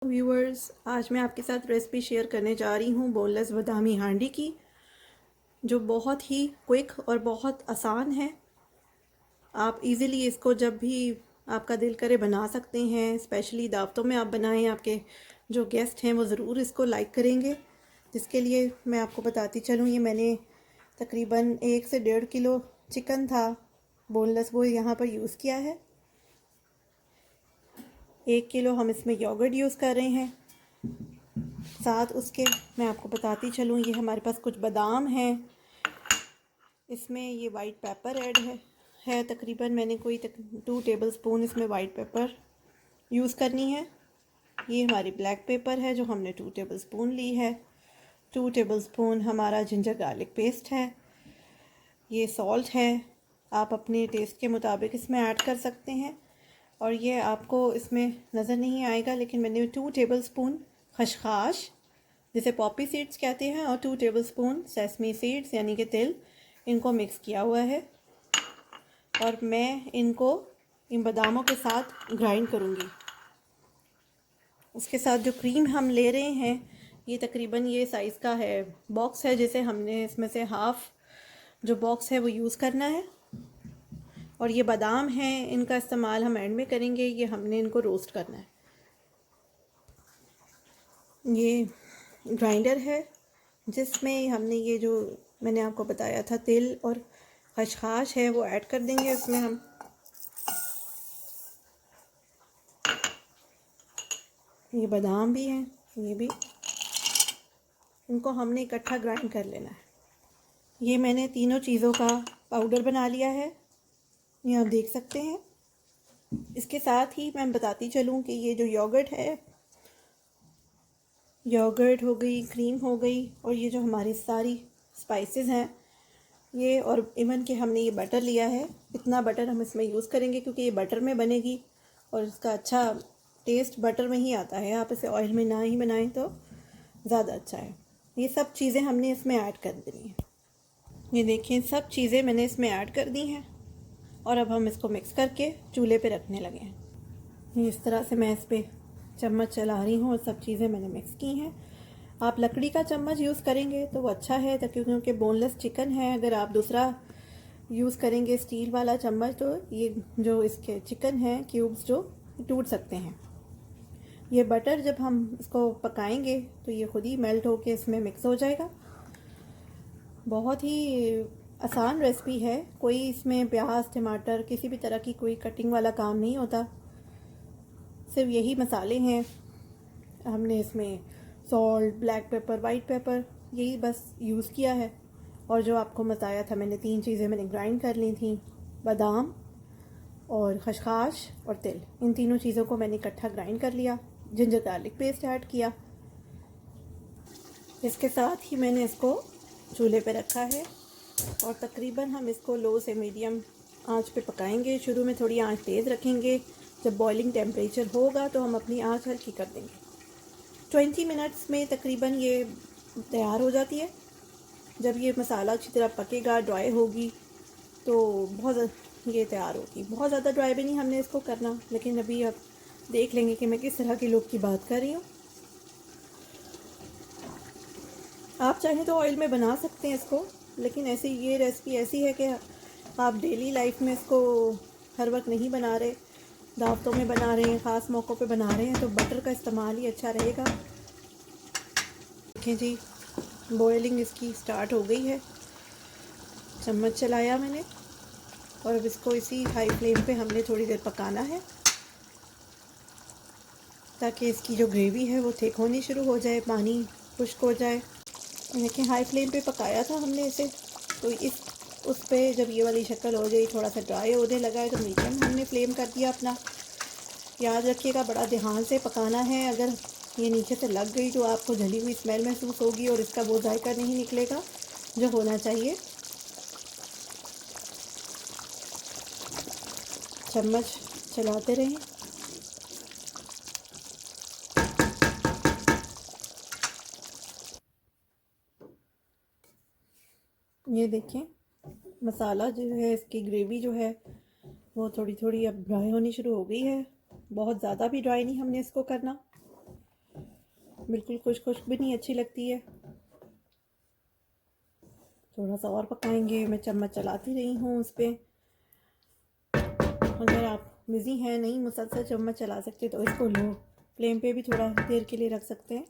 Viewers, आज मैं आपके साथ रेसिपी शेयर करने जा रही हूँ बोनलेस बादामी हांडी की, जो बहुत ही क्विक और बहुत आसान है। आप इजीली इसको जब भी आपका दिल करे बना सकते हैं। स्पेशली दावतों में आप बनाएं, आपके जो गेस्ट हैं वो ज़रूर इसको लाइक करेंगे। जिसके लिए मैं आपको बताती चलूँ, ये मैंने तकरीबन 1 से 1.5 किलो चिकन था बोनलेस, वो यहाँ पर यूज़ किया है। 1 किलो हम इसमें योगर्ट यूज़ कर रहे हैं। साथ उसके मैं आपको बताती चलूँ, ये हमारे पास कुछ बादाम हैं, इसमें ये वाइट पेपर ऐड है तकरीबन मैंने कोई 2 टेबल स्पून इसमें वाइट पेपर यूज़ करनी है। ये हमारी ब्लैक पेपर है जो हमने 2 टेबल स्पून ली है। 2 टेबल स्पून हमारा जिंजर गार्लिक पेस्ट है। ये सॉल्ट है, आप अपने टेस्ट के मुताबिक इसमें ऐड कर सकते हैं। और ये आपको इसमें नज़र नहीं आएगा, लेकिन मैंने 2 टेबल स्पून खसखस जिसे पॉपी सीड्स कहते हैं और 2 टेबल स्पून सेसमी सीड्स यानी कि तिल, इनको मिक्स किया हुआ है। और मैं इनको इन बादामों के साथ ग्राइंड करूँगी। उसके साथ जो क्रीम हम ले रहे हैं, ये तकरीबन ये साइज़ का है, बॉक्स है, जिसे हमने इसमें से हाफ़ जो बॉक्स है वो यूज़ करना है। और ये बादाम हैं, इनका इस्तेमाल हम एंड में करेंगे। ये हमने इनको रोस्ट करना है। ये ग्राइंडर है जिसमें हमने ये जो मैंने आपको बताया था तिल और खसखस है वो ऐड कर देंगे इसमें हम। ये बादाम भी हैं, ये भी, इनको हमने इकट्ठा ग्राइंड कर लेना है। ये मैंने तीनों चीज़ों का पाउडर बना लिया है, ये आप देख सकते हैं। इसके साथ ही मैं बताती चलूँ कि ये जो योगर्ट है, योगर्ट हो गई, क्रीम हो गई, और ये जो हमारी सारी स्पाइसेस हैं ये, और इवन कि हमने ये बटर लिया है, इतना बटर हम इसमें यूज़ करेंगे क्योंकि ये बटर में बनेगी और इसका अच्छा टेस्ट बटर में ही आता है। आप इसे ऑयल में ना ही बनाएं तो ज़्यादा अच्छा है। ये सब चीज़ें हमने इसमें ऐड कर देनी है। ये देखिए, सब चीज़ें मैंने इसमें ऐड कर दी हैं और अब हम इसको मिक्स करके चूल्हे पे रखने लगे हैं। इस तरह से मैं इस पर चम्मच चला रही हूँ और सब चीज़ें मैंने मिक्स की हैं। आप लकड़ी का चम्मच यूज़ करेंगे तो वो अच्छा है, ताकि क्योंकि बोनलेस चिकन है। अगर आप दूसरा यूज़ करेंगे स्टील वाला चम्मच तो ये जो इसके चिकन है क्यूब्स जो टूट सकते हैं। ये बटर जब हम इसको पकाएंगे तो ये खुद ही मेल्ट होके इसमें मिक्स हो जाएगा। बहुत ही आसान रेसिपी है, कोई इसमें प्याज टमाटर किसी भी तरह की कोई कटिंग वाला काम नहीं होता। सिर्फ यही मसाले हैं, हमने इसमें salt, black pepper, white paper, यही बस यूज़ किया है। और जो आपको बताया था मैंने, 3 चीज़ें मैंने ग्राइंड कर ली थी, बादाम और खसखस और तिल, इन तीनों चीज़ों को मैंने इकट्ठा ग्राइंड कर लिया। जिंजर गार्लिक पेस्ट ऐड किया। इसके साथ ही मैंने इसको चूल्हे पे रखा है और तकरीबन हम इसको लो से मीडियम आंच पे पकाएंगे। शुरू में थोड़ी आंच तेज़ रखेंगे, जब बॉइलिंग टेम्परेचर होगा तो हम अपनी आंच हल्की कर देंगे। 20 मिनट्स में तकरीबन ये तैयार हो जाती है। जब ये मसाला अच्छी तरह पकेगा, ड्राई होगी, तो ये तैयार होगी। बहुत ज़्यादा ड्राई भी नहीं हमने इसको करना, लेकिन अभी अब देख लेंगे कि मैं किस तरह के लोग की बात कर रही हूँ। आप चाहें तो ऑयल में बना सकते हैं इसको, लेकिन ऐसे ये रेसिपी ऐसी है कि आप डेली लाइफ में इसको हर वक्त नहीं बना रहे, दावतों में बना रहे हैं, ख़ास मौक़ों पे बना रहे हैं, तो बटर का इस्तेमाल ही अच्छा रहेगा। देखें जी, बॉयलिंग इसकी स्टार्ट हो गई है। चम्मच चलाया मैंने और अब इसको इसी हाई फ्लेम पे हमने थोड़ी देर पकाना है, ताकि इसकी जो ग्रेवी है वो थिक होनी शुरू हो जाए, पानी खुश्क हो जाए। देखिए, हाई फ्लेम पे पकाया था हमने इसे, तो उस पे जब ये वाली शक्ल हो गई, थोड़ा सा ड्राई होने लगा है, तो मीडियम हमने फ्लेम कर दिया अपना। याद रखिएगा, बड़ा ध्यान से पकाना है। अगर ये नीचे से लग गई तो आपको जली हुई स्मेल महसूस होगी और इसका वो जायका नहीं निकलेगा जो होना चाहिए। चम्मच चलाते रहें। ये देखें, मसाला जो है, इसकी ग्रेवी जो है वो थोड़ी थोड़ी अब ड्राई होनी शुरू हो गई है। बहुत ज़्यादा भी ड्राई नहीं हमने इसको करना। बिल्कुल खुश्क भी नहीं अच्छी लगती है। थोड़ा सा और पकाएंगे। मैं चम्मच चलाती रही हूँ उस पर। अगर आप बिज़ी हैं, नहीं मुसलसल चम्मच चला सकते, तो इसको लो फ्लेम पे भी थोड़ा देर के लिए रख सकते हैं।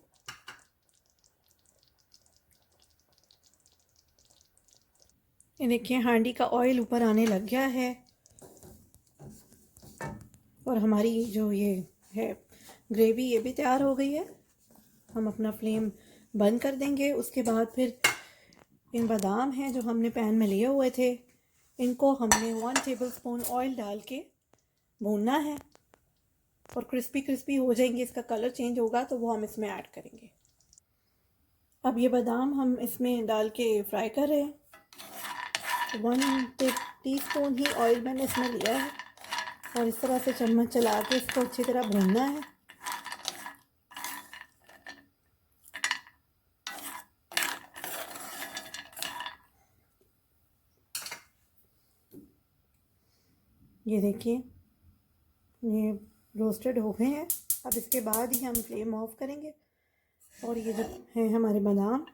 ये देखिए हांडी का ऑयल ऊपर आने लग गया है और हमारी जो ये है ग्रेवी ये भी तैयार हो गई है। हम अपना फ्लेम बंद कर देंगे। उसके बाद फिर इन बादाम हैं जो हमने पैन में लिए हुए थे, इनको हमने 1 टेबलस्पून ऑयल डाल के भूनना है और क्रिस्पी क्रिस्पी हो जाएंगे, इसका कलर चेंज होगा तो वो हम इसमें ऐड करेंगे। अब ये बादाम हम इसमें डाल के फ्राई कर रहे हैं। 1 टीस्पून ही ऑयल मैंने इसमें लिया है और इस तरह से चम्मच चला के इसको अच्छी तरह भूनना है। ये देखिए ये रोस्टेड हो गए हैं। अब इसके बाद ही हम फ्लेम ऑफ करेंगे और ये जो हैं हमारे बादाम,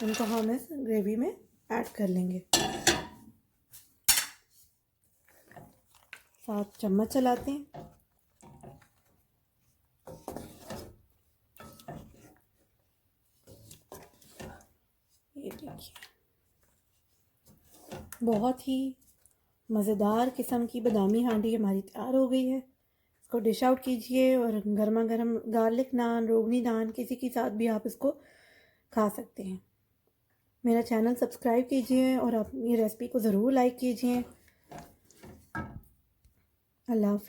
उनको हम इस ग्रेवी में ऐड कर लेंगे। साथ चम्मच चलाते हैं। ये देखिए बहुत ही मज़ेदार किस्म की बादामी हांडी हमारी तैयार हो गई है। इसको डिश आउट कीजिए और गर्मा गर्म गार्लिक नान, रोगनी नान, किसी के साथ भी आप इसको खा सकते हैं। मेरा चैनल सब्सक्राइब कीजिए और आप ये रेसिपी को ज़रूर लाइक कीजिए। अल्लाह हाफ़िज़।